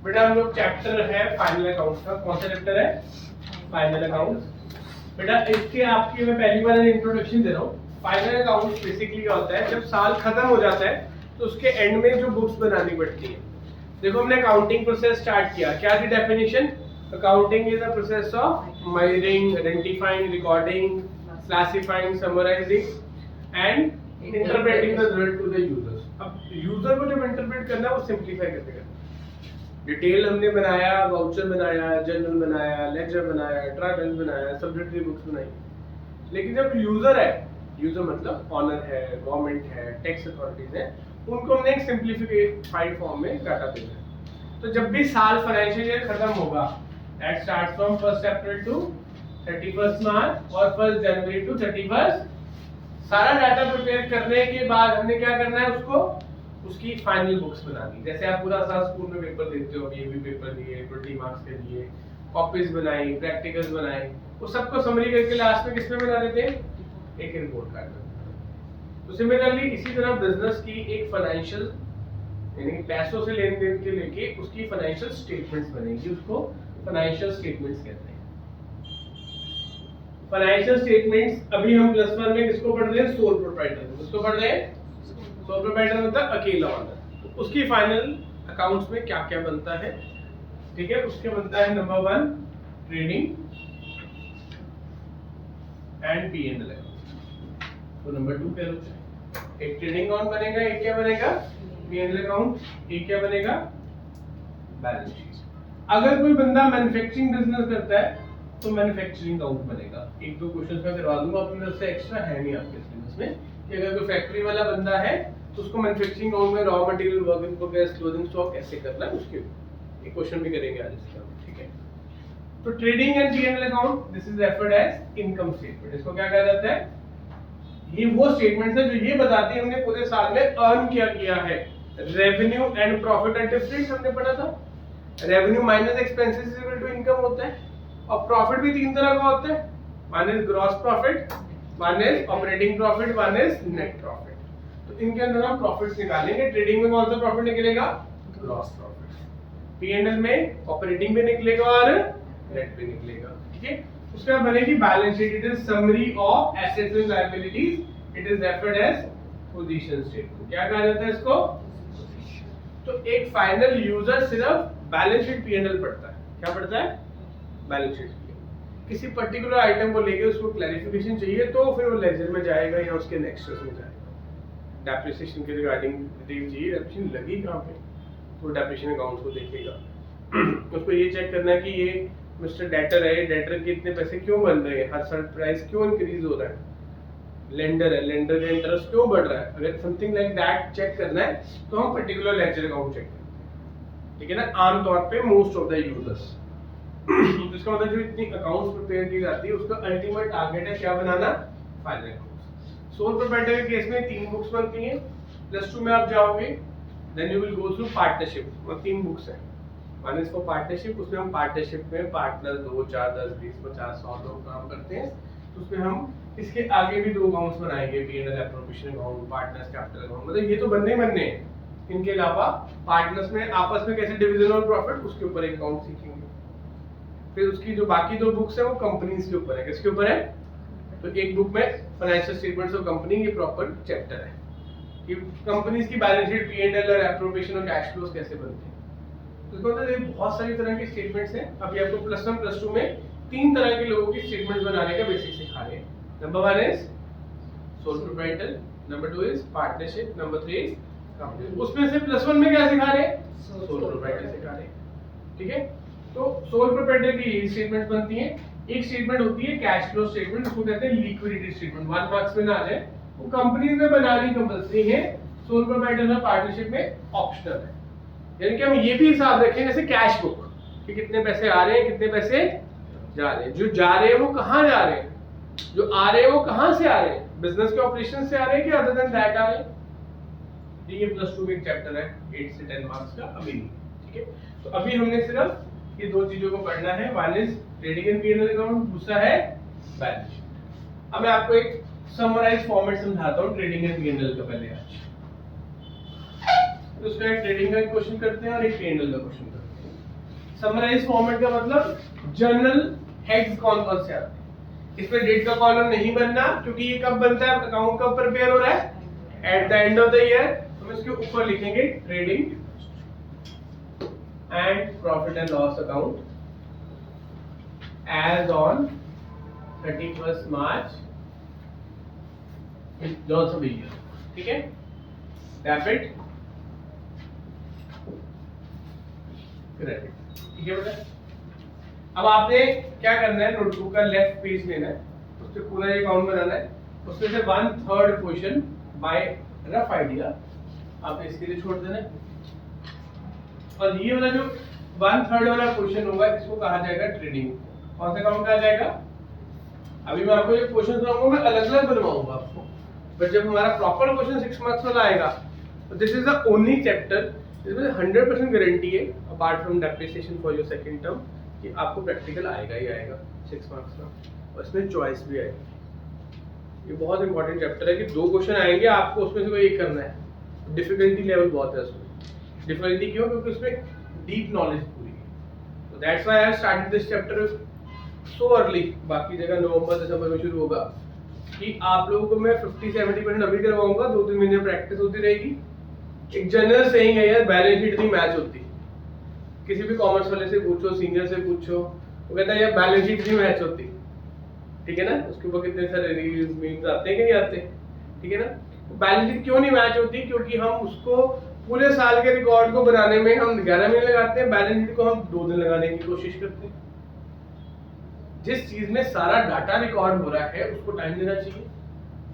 बेटा हम लोग चैप्टर है फाइनल अकाउंट का। कौन सा चैप्टर है? Final account. बेटा इसके आपके मैं पहली बार इंट्रोडक्शन दे रहा हूँ। फाइनल अकाउंट बेसिकली क्या होता है, जब साल खत्म हो जाता है तो उसके एंड में जो बुक्स बनानी पड़ती है। देखो हमने अकाउंटिंग प्रोसेस स्टार्ट किया, क्या थी definition? Accounting is the process of measuring, identifying, recording, classifying, summarising and interpreting the result to the users. अब यूजर को जब इंटरप्रेट करना है वो सिंपलीफाई कैसे करना है। डिटेल हमने बनाया, वाउचर बनाया, जर्नल बनाया, लेजर बनाया, ट्रायल बनाया, सब्सिडरी बुक्स बनाई। लेकिन जब यूजर है, यूजर मतलब ऑनर है, गवर्नमेंट है, टैक्स अथॉरिटीज है, उनको हमने एक सिंपलीफाइड फॉर्म में डाटा देना है। तो जब भी साल फाइनेंशियल ईयर खत्म होगा, that starts from 1 April to 31 March और 1 जनवरी टू 31, सारा डाटा प्रिपेयर करने के बाद हमने क्या करना है, उसको उसकी फाइनल बुक्स बनानी। जैसे आप पूरा साल स्कूल में पेपर देते हो, ये भी पेपर दिए, 20 मार्क्स के लिए कॉपीज बनाई, प्रैक्टिकल्स बनाए, वो सबको समरी करके लास्ट में किसमें बना देते हैं? एक रिपोर्ट कार्ड में। तो सिमिलरली इसी तरह बिजनेस की एक फाइनेंशियल यानी पैसों से लेन देन के लेके उसकी फाइनेंशियल स्टेटमेंट्स बनेगी, उसको फाइनेंशियल स्टेटमेंट्स कहते हैं। फाइनेंशियल स्टेटमेंट्स अभी हम +1 में किसको पढ़ रहे हैं? Sole proprietor. किसको पढ़ रहे हैं? सोल प्रोप्राइटर मतलब अकेला ओनर। तो उसकी फाइनल अकाउंट्स में क्या क्या बनता है, ठीक है? उसके बनता है number 1 trading and P&L account. तो नंबर 2 कह लो, एक ट्रेडिंग अकाउंट बनेगा, एक क्या बनेगा? P&L account. एक क्या बनेगा? Balance sheet. अगर कोई बंदा मैन्युफैक्चरिंग बिजनेस करता है तो मैन्युफैक्चरिंग अकाउंट बनेगा। एक दो क्वेश्चंस मैं करवा दूंगा अपनी तरफ से, एक्स्ट्रा है नहीं आपके सिलेबस में, कि अगर कोई फैक्ट्री वाला बंदा है तो उसको मैन्युफैक्चरिंग अकाउंट में raw material, work in progress, closing stock कैसे करना है, उसके एक क्वेश्चन भी करेंगे आज इसका, ठीक है? तो trading and P&L account, this is referred as income statement. इसको क्या कहा जाता है? ये वो स्टेटमेंट्स है जो ये बताती है हमने पूरे साल में अर्न क्या किया है। Revenue and profit and difference हमने पढ़ा था। Revenue minus expenses is equal to income होता है। और प्रॉफिट भी 3 तरह का होता है, one is gross profit, one is operating profit, one is net profit. तो इनके अंदर हम प्रॉफिट्स निकालेंगे। ट्रेडिंग में कौन सा प्रॉफिट निकलेगा? Gross profit. P&L में ऑपरेटिंग भी निकलेगा और नेट भी निकलेगा, ठीक है? उसके बाद बनेगी balance sheet. It is summary of assets and liabilities. It is referred as position statement. क्या कहा जाता है इसको? तो एक फाइनल यूजर सिर्फ बैलेंस शीट P&L पढ़ता है। क्या पढ़ता है? Balance sheet. किसी पर्टिकुलर आइटम को लेके उसको क्लैरिफिकेशन चाहिए तो फिर वो लेजर में जाएगा या उसके नेक्स्ट में जाएगा। डेप्रिसिएशन के रिगार्डिंग डिटेल चाहिए, डेप्रिसिएशन लगी कहाँ पे, तो डेप्रिसिएशन अकाउंट्स को देखेगा। उसको ये चेक करना है कि ये मिस्टर डेटर है, डेटर के इतने पैसे क्यों बन रहे हैं, हर साल प्राइस क्यों इंक्रीज हो रहा है, लेंडर है, लेंडर का इंटरेस्ट क्यों बढ़ रहा है। अगर समथिंग लाइक दैट चेक करना है तो हम पर्टिकुलर लेजर अकाउंट चेक करेंगे, ठीक है ना? आमतौर पे मोस्ट ऑफ द यूजर्स जिसका मतलब जो इतनी अकाउंट्स प्रिपेयर की जाती है उसका अल्टीमेट टारगेट है क्या बनाना? Final accounts. सोल प्रोप्राइटर के केस में 3 बुक्स बनती हैं। +2 में आप जाओगे, then you will go through partnership और 3 बुक्स हैं। वन इज फॉर पार्टनरशिप, उसमें हम पार्टनरशिप में पार्टनर 2, 4, 10, 20, 50, 100 लोग काम करते हैं। तो उसमें हम इसके आगे भी 2 अकाउंट्स बनाएंगे, P&L appropriation account, partners capital account. मतलब ये तो बनने ही बनने हैं। इनके अलावा पार्टनर्स में आपस में कैसे डिवीजन और प्रॉफिट, उसके ऊपर एक अकाउंट सीखेंगे। फिर उसकी जो बाकी 2 बुक्स है वो कंपनीज के ऊपर है। किसके ऊपर है? तो एक बुक में फाइनेंशियल स्टेटमेंट्स ऑफ कंपनी, ये प्रॉपर चैप्टर है कि कंपनीज की बैलेंस शीट, P&L और एप्रोप्रिएशन और कैश फ्लोज कैसे बनते हैं। तो इसका मतलब ये बहुत सारी तरह की स्टेटमेंट्स हैं। अभी आपको +1 +2 में 3 तरह के लोगों की स्टेटमेंट्स बनाने का बेसिक सिखा रहे हैं। Number 1 is sole proprietor, number 2 is partnership, number 3 is company. उसमें से +1 में क्या सिखा रहे हैं? सोल प्रोप्राइटर सिखा रहे हैं, ठीक है? तो सोल प्रोप्राइटर की ये स्टेटमेंट्स बनती हैं। एक स्टेटमेंट होती है कैश फ्लो स्टेटमेंट, उसको कहते हैं लिक्विडिटी स्टेटमेंट। 1 मार्क्स में ना आ जाए, वो कंपनीज में बनानी कंपल्सरी है, सोल प्रोप्राइटर और पार्टनरशिप में ऑप्शनल है। यानी कि हम ये भी हिसाब रखें जैसे कैश बुक कि कितने पैसे आ रहे हैं, कितने पैसे जा रहे हैं। जो जा रहे हैं वो कहाँ जा रहे हैं, जो आ रहे हैं वो कहाँ से आ रहे हैं, बिजनेस के ऑपरेशन से आ रहे हैं कि अदर देन दैट आ रहे हैं। ये +2 में एक चैप्टर है 8 से 10 मार्क्स का, अभी नहीं, ठीक है? तो अभी हमने सिर्फ ये 2 चीजों को पढ़ना है। One is trading and P&L account, दूसरा है बैलेंस शीट। अब मैं आपको एक समराइज फॉर्मेट समझाता हूँ ट्रेडिंग एंड P&L का पहले आज। तो उसका एक ट्रेडिंग का क्वेश्चन करते हैं और एक P&L का क्वेश्चन करते हैं। समराइज फॉर्मेट का मतलब जर्नल हेड्स कौन कौन से आते हैं, इसमें डेट का कॉलम नहीं बनना, क्योंकि ये कब बनता है, अकाउंट कब प्रिपेयर हो रहा है, at the end of the year. हम इसके ऊपर लिखेंगे trading and profit and loss account as on 31st March loss of year, ठीक है, डेबिट क्रेडिट, ठीक है बेटा। अब आपने क्या करना है, नोटबुक का लेफ्ट पेज लेना है, उस पे पूरा ये अकाउंट बनाना है, उसमें से 1/3 पोर्शन बाय रफ आइडिया आपने इसके लिए छोड़ देना है, और ये वाला जो 1/3 वाला पोर्शन होगा इसको कहा जाएगा ट्रेडिंग। कौन सा अकाउंट कहा जाएगा, अभी मैं आपको ये क्वेश्चन बनाऊंगा, मैं अलग अलग बनवाऊंगा आपको, बट जब हमारा प्रॉपर क्वेश्चन 6 मार्क्स वाला आएगा तो this is the only chapter जिसमें 100% गारंटी है apart from depreciation for your second term कि आपको प्रैक्टिकल आएगा ही आएगा 6 मार्क्स का, और इसमें चॉइस भी आएगी। ये बहुत इंपॉर्टेंट चैप्टर है कि 2 क्वेश्चन आएंगे, आपको उसमें से कोई एक करना है। डिफिकल्टी लेवल बहुत है उसमें। डिफिकल्टी क्यों, क्योंकि उसमें डीप नॉलेज पूरी है, तो that's why I have started this chapter so early. बाकी जगह नवंबर दिसंबर में शुरू होगा, कि आप लोगों को मैं 50-70% अभी करवाऊंगा, 2-3 महीने प्रैक्टिस होती रहेगी। एक जनरल सेइंग है यार, बैलेंस शीट नहीं मैच होती। किसी भी कॉमर्स वाले से पूछो, सीनियर से पूछो, वो कहता है यार बैलेंस शीट नहीं मैच होती, ठीक है ना। उसके ऊपर कितने सारे रील्स मीम्स आते हैं कि नहीं आते, ठीक है ना। बैलेंस शीट क्यों नहीं मैच होती, क्योंकि हम उसको पूरे साल के रिकॉर्ड को बनाने में हम 11 महीने लगाते हैं, बैलेंस शीट को हम 2 दिन लगाने की कोशिश करते हैं। जिस चीज में सारा डाटा रिकॉर्ड हो रहा है उसको टाइम देना चाहिए।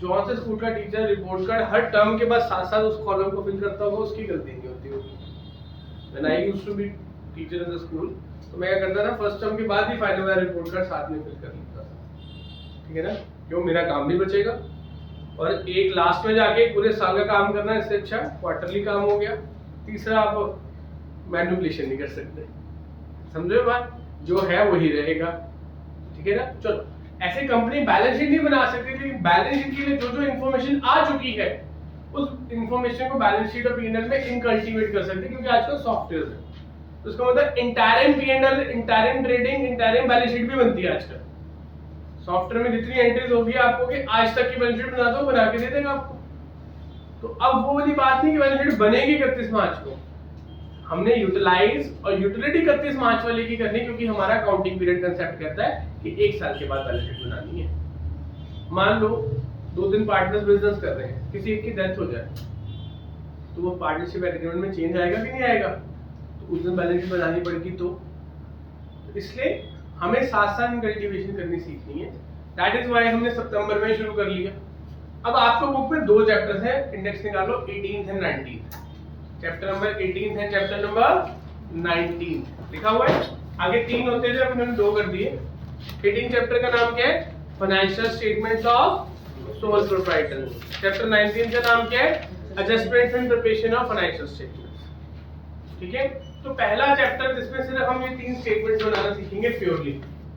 जो से स्कूल का टीचर रिपोर्ट कार्ड हर टर्म के बाद साथ उस कॉलम को फिल करता होगा, उसकी गलती नहीं होती होगी। When I used to be teacher in the school, तो मैं क्या करता था, फर्स्ट टर्म के बाद ही फाइनल वाला रिपोर्ट कार्ड साथ में फिल कर लेता था, ठीक है ना। क्यों, मेरा काम भी बचेगा, और एक लास्ट में जाके पूरे साल का काम करना, इससे अच्छा क्वार्टरली काम हो गया। तीसरा, आप मैनिपुलेशन नहीं कर सकते, समझो बात, जो है वही रहेगा, ठीक है ना। चलो, ऐसे कंपनी बैलेंस शीट नहीं बना सकती, लेकिन बैलेंस शीट के लिए जो जो इन्फॉर्मेशन आ चुकी है उस इन्फॉर्मेशन को बैलेंस शीट और पी&एल में इनकल्टिवेट कर सकते हैं, क्योंकि आजकल सॉफ्टवेयर है। तो इसका मतलब interim P and L, interim trading, interim balance sheet भी बनती है आजकल। सॉफ्टवेयर में जितनी एंट्रीज होगी आपको कि आज तक की बैलेंस शीट बना दो, बना के दे देगा आपको। तो अब वो वाली बात नहीं कि बैलेंस शीट बनेगी 31 मार्च को, हमने यूटिलाइज और यूटिलिटी 31 मार्च वाले की करनी, क्योंकि हमारा काउंटिंग पीरियड कंसेप्ट कहता है कि 1 साल के बाद बैलेंस शीट बनानी है। मान लो 2-3 पार्टनर्स बिजनेस कर रहे हैं, किसी एक की डेथ हो जाए, तो वो पार्टनरशिप एग्रीमेंट में चेंज आएगा कि नहीं आएगा, तो उस दिन बैलेंस शीट बनानी पड़ेगी। तो इसलिए हमें साथ-साथ कल्टीवेशन करनी सीखनी है। दैट इज व्हाई हमने सितंबर में शुरू कर लिया। अब आपको बुक में 2 चैप्टर्स हैं, इंडेक्स निकालो, 18th and 19th। Chapter number 18 है, चैप्टर नंबर 19 लिखा हुआ है। आगे 3 होते थे, अब इन्होंने 2 कर दिए। 18 चैप्टर का नाम क्या है, financial statements of sole proprietor. Chapter 19 का नाम क्या है, adjustment and preparation of financial statements, ठीक है। तो पहला चैप्टर जिसमें सिर्फ हम ये 3 स्टेटमेंट्स बनाना सीखेंगे purely,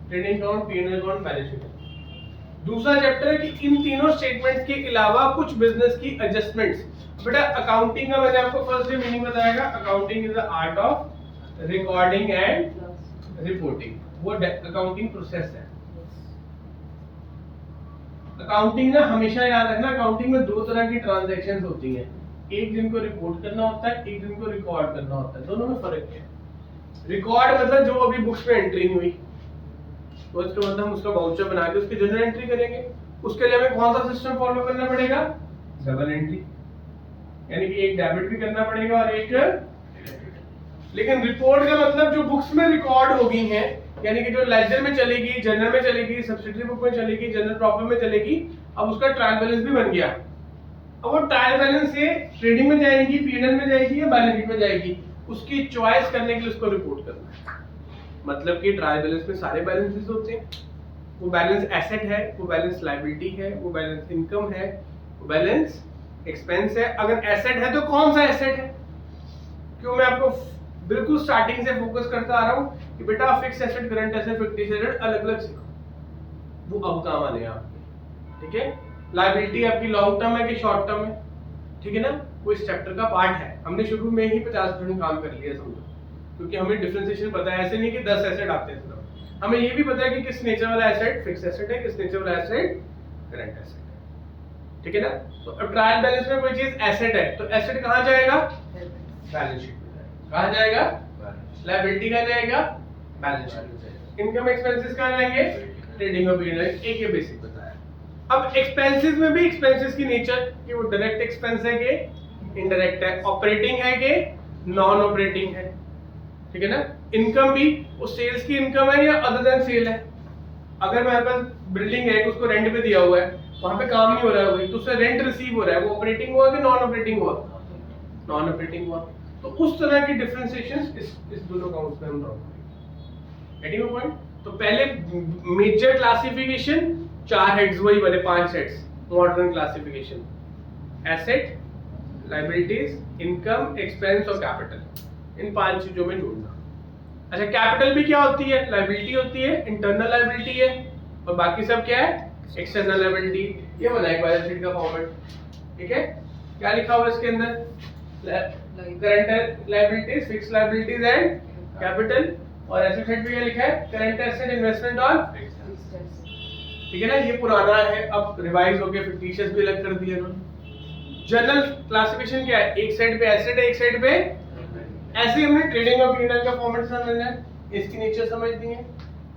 trading account, P and L account, balance sheet. दूसरा चैप्टर है कि इन तीनों स्टेटमेंट्स के अलावा कुछ बिजनेस की एडजस्टमेंट्स। बेटा अकाउंटिंग का मैंने आपको फर्स्ट डे मीनिंग बताएगा। Accounting is the art of recording and reporting, वो अकाउंटिंग प्रोसेस है। अकाउंटिंग ना हमेशा याद रखना, अकाउंटिंग में 2 तरह की ट्रांजैक्शंस होती हैं, एक जिनको रिपोर्ट करना होता है, एक जिनको रिकॉर्ड करना होता है। दोनों में फर्क है। रिकॉर्ड मतलब जो अभी बुक्स में एंट्री हुई, तो इसका मतलब हम उसका वाउचर बना के उसकी जर्नल एंट्री करेंगे। उसके लिए हमें कौन सा सिस्टम फॉलो करना पड़ेगा, डबल एंट्री, यानी कि एक डेबिट भी करना पड़ेगा और एक क्रेडिट। लेकिन रिपोर्ट का मतलब जो बुक्स में रिकॉर्ड हो गई हैं, यानी कि जो लेजर में चलेगी, जर्नल में चलेगी, सब्सिडियरी बुक में चलेगी, जनरल प्रॉफिट में चलेगी, अब उसका ट्रायल बैलेंस भी बन गया। अब वो ट्रायल बैलेंस से ट्रेडिंग में जाएगी, पी&एल में जाएगी या बैलेंस शीट में जाएगी, उसकी चॉइस करने के लिए उसको रिपोर्ट करना है। मतलब कि ट्रायल बैलेंस में सारे बैलेंसेस होते हैं, वो बैलेंस एसेट है, वो बैलेंस लायबिलिटी है, वो बैलेंस इनकम है, वो बैलेंस एक्सपेंस है। अगर एसेट है तो कौन सा एसेट है, क्यों मैं आपको बिल्कुल स्टार्टिंग से फोकस करता आ रहा हूं कि बेटा fix asset, current asset, fictive asset अलग अलग सीखो, वो अब काम आने हैं आपके, ठीक है। लायबिलिटी आपकी लॉन्ग टर्म है कि शॉर्ट टर्म है, ठीक है ना, वो इस चैप्टर का पार्ट है। हमने शुरू में ही 50% काम कर लिया समझो। क्योंकि हमें डिफरेंशिएशन पता है, ऐसे नहीं कि 10 एसेट आते हैं सिर्फ, हमें ये भी पता है कि किस नेचर वाला एसेट फिक्स एसेट है, किस नेचर वाला एसेट करंट एसेट है, ठीक है ना। तो अब ट्रायल बैलेंस में कोई चीज एसेट है तो एसेट कहाँ जाएगा, बैलेंस शीट में जाएगा। कहाँ जाएगा, लायबिलिटी कहाँ जाएगा, बैलेंस शीट में जाएगा। इनकम एक्सपेंसेस कहाँ जाएंगे, ट्रेडिंग और पीएनएल, एक ये बेसिक बताया। अब एक्सपेंसेस में भी एक्सपेंसेस की नेचर कि वो डायरेक्ट एक्सपेंस है कि इनडायरेक्ट है, ऑपरेटिंग है कि नॉन ऑपरेटिंग है, ठीक है ना। इनकम भी वो सेल्स की इनकम है या अदर देन सेल है। अगर मेरे पास बिल्डिंग है उसको रेंट पे दिया हुआ है, वहां पे काम नहीं हो रहा है वही, तो उससे रेंट रिसीव हो रहा है, वो ऑपरेटिंग हुआ कि नॉन ऑपरेटिंग हुआ, नॉन ऑपरेटिंग हुआ। तो उस तरह की डिफरेंशिएशंस इस दोनों अकाउंट्स में हम ड्रॉ करेंगे। Getting your point. तो पहले मेजर क्लासिफिकेशन 4 हेड्स, वही वाले 5 heads, modern classification, asset, liabilities, income, expense और कैपिटल, इन 5 चीजों में जोड़ना। अच्छा, कैपिटल भी क्या होती है, लायबिलिटी होती है, इंटरनल लायबिलिटी है, और बाकी सब क्या है, एक्सटर्नल लायबिलिटी। ये बना है बैलेंस शीट का फॉर्मेट, ठीक है। क्या लिखा हुआ है इसके अंदर, current liabilities, fixed liabilities and capital, और एसेट साइड पे क्या लिखा है, करंट एसेट, इन्वेस्टमेंट और, ठीक है ना। ये पुराना है, अब रिवाइज होके फिक्टिशियस भी अलग कर दिया इन्होंने। जनरल क्लासिफिकेशन क्या है, एक साइड पे एसेट है, एक साइड पे, ऐसे ही हमने ट्रेडिंग और पीएनएल का फॉर्मेट समझना है, इसकी नेचर समझ दी है।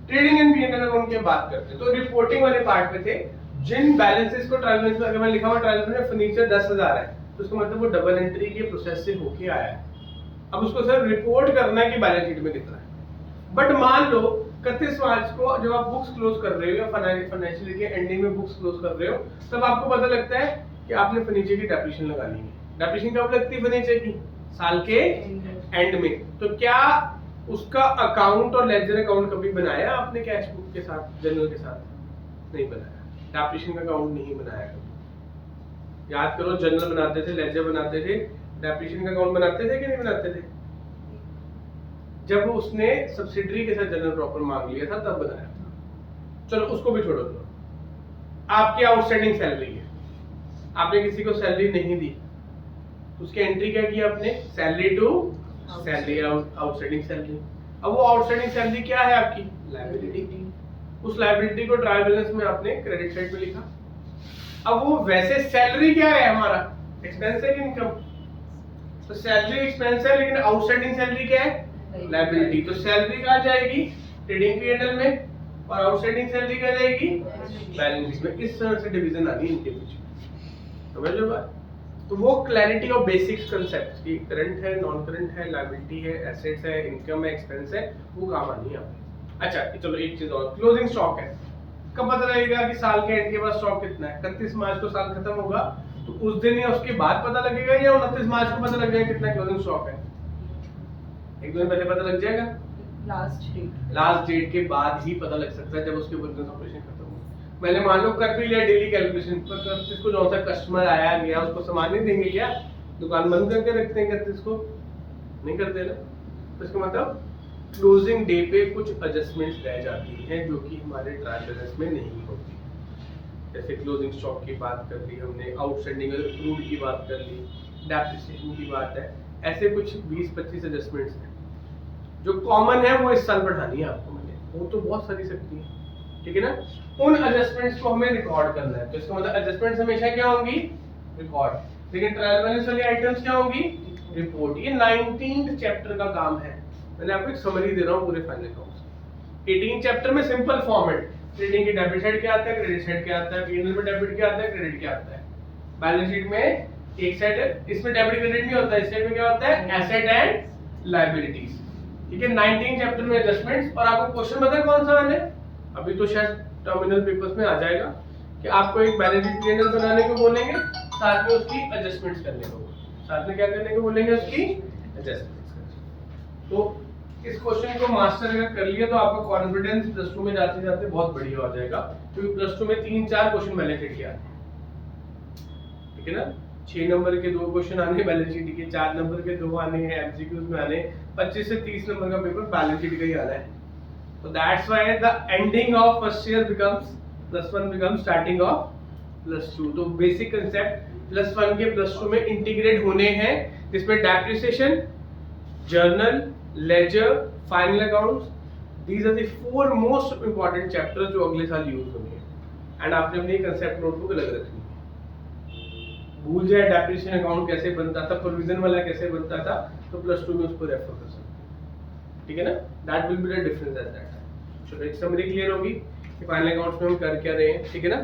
ट्रेडिंग एंड पीएनएल अगर उनके बात करते हैं तो रिपोर्टिंग वाले पार्ट पे थे, जिन बैलेंसेस को ट्रायल बैलेंस में, अगर मैं लिखा हुआ ट्रायल बैलेंस में फर्नीचर 10,000 है तो उसका मतलब वो डबल एंट्री के प्रोसेस से होके आया है। अब उसको सर रिपोर्ट करना है कि बैलेंस शीट में कितना है। बट मान लो 31 मार्च को जब आप बुक्स क्लोज कर रहे हो या फाइनेंशियल ईयर के एंडिंग में बुक्स क्लोज कर रहे हो, तब आपको पता लगता है कि आपने फर्नीचर की डेप्रिसिएशन लगानी है। डेप्रिसिएशन कब लगती है फर्नीचर की, साल के एंड में। तो क्या उसका अकाउंट और लेजर अकाउंट कभी बनाया आपने कैश बुक के साथ, जर्नल के साथ? नहीं बनाया। डेप्रिसिएशन का अकाउंट नहीं बनाया कभी। याद करो, जर्नल बनाते थे, लेजर बनाते थे, डेप्रिसिएशन का अकाउंट बनाते थे कि नहीं बनाते थे? जब उसने सब्सिडरी के साथ जनरल प्रॉपर मांग लिया था तब बनाया था। चलो उसको भी छोड़ो, दो आपकी आउटस्टैंडिंग सैलरी है, आपने किसी को सैलरी नहीं दी, उसकी एंट्री क्या की आपने, salary to salary, outstanding salary. अब वो आउटस्टैंडिंग सैलरी क्या है आपकी, लायबिलिटी। उस लायबिलिटी को ट्रायल बैलेंस में आपने क्रेडिट साइड पे लिखा। अब वो वैसे सैलरी क्या है हमारा, एक्सपेंस है कि इनकम? तो सैलरी एक्सपेंस है, लेकिन आउटस्टैंडिंग सैलरी क्या है, लायबिलिटी। तो सैलरी कहाँ जाएगी, ट्रेडिंग पीएनएल में, और आउटस्टैंडिंग सैलरी कहाँ जाएगी, बैलेंस शीट में। इस तरह से डिवीजन आनी है इनके बीच में, समझ लो बात। तो वो क्लैरिटी ऑफ बेसिक्स कांसेप्ट्स की, करंट है, नॉन करंट है, लायबिलिटी है, एसेट्स है, इनकम है, एक्सपेंस है, वो काम आनी है आपको। अच्छा चलो एक चीज और, क्लोजिंग स्टॉक है। कब पता लगेगा कि साल के एंड के बाद स्टॉक कितना है? 31 मार्च को साल खत्म होगा तो उस दिन या उसके बाद पता लगेगा, या 29 मार्च को पता लग जाएगा कितना क्लोजिंग स्टॉक है? एक दिन पहले पता लग जाएगा, लास्ट डेट के बाद ही पता लग सकता है, जब उसके बिजनेस ऑपरेशन खत्म हो। मैंने मान लो कर भी लिया डेली कैलकुलेशन, पर जिसको जो सा कस्टमर आया गया उसको सामान नहीं देंगे क्या? दुकान बंद करके रखते हैं, करते इसको नहीं करते ना। तो इसका मतलब क्लोजिंग डे पे कुछ एडजस्टमेंट्स रह जाती हैं जो कि हमारे ट्रायल बैलेंस में नहीं होती। जैसे क्लोजिंग स्टॉक की बात कर ली हमने, आउटस्टैंडिंग अक्रूड की बात कर ली, डेप्रिसिएशन की बात है, ऐसे कुछ 20-25 एडजस्टमेंट्स हैं जो कॉमन है, वो इस साल बढ़ानी है आपको। मैंने वो तो बहुत सारी सकती है, ठीक है ना। उन एडजस्टमेंट्स को हमें रिकॉर्ड करना है। तो इसका मतलब एडजस्टमेंट्स हमेशा क्या होंगी, रिकॉर्ड, लेकिन ट्रायल बैलेंस वाली आइटम्स क्या होंगी, रिपोर्ट। ये 19th चैप्टर का काम है। मैंने आपको एक समरी दे रहा हूँ पूरे फाइनल अकाउंट्स। 18 चैप्टर में सिंपल फॉर्मेट, ट्रेडिंग की डेबिट साइड क्या आता है, क्रेडिट साइड क्या आता है, पीएनएल में डेबिट क्या आता है, क्रेडिट क्या आता है, बैलेंस शीट में एक साइड है, इसमें डेबिट क्रेडिट नहीं होता, इस साइड में क्या होता है, एसेट एंड लायबिलिटीज, ठीक है। 19 चैप्टर में एडजस्टमेंट्स। और आपको क्वेश्चन पता है कौन सा मैंने, अभी तो शायद टर्मिनल पेपर्स में आ जाएगा कि आपको एक बैलेंस शीट पीएनएल बनाने को बोलेंगे, साथ में उसकी एडजस्टमेंट्स करने को, साथ में क्या करने को बोलेंगे, उसकी एडजस्टमेंट्स। तो इस क्वेश्चन को मास्टर अगर कर लिया तो आपका कॉन्फिडेंस प्लस 2 में जाते जाते बहुत बढ़िया हो जाएगा, क्योंकि प्लस 2 में 3-4 क्वेश्चन बैलेंस शीट के आते हैं, ठीक है ना। 6 नंबर के 2 क्वेश्चन आने बैलेंस शीट के, 4 नंबर के 2 आने हैं एमसीक्यूज में आने, 25 से 30 नंबर का पेपर बैलेंस शीट का ही आना है। तो that's why the ending of first year becomes +1 becomes starting of +2। तो बेसिक कांसेप्ट +1 के +2 में इंटीग्रेट होने हैं, जिसमें depreciation, journal, ledger, final accounts, these are the 4 most important chapters जो अगले साल यूज होंगे एंड आपने अपनी कंसेप्ट नोटबुक अलग रखनी है। भूल जाए डेप्रिसिएशन अकाउंट कैसे बनता था, प्रोविजन वाला कैसे बनता था, तो प्लस 2 में उसको रेफर कर सकते हैं, ठीक है ना। That will be the difference at that time. चलो एक समरी क्लियर होगी कि फाइनल अकाउंट्स में हम कर क्या रहे हैं, ठीक है ना।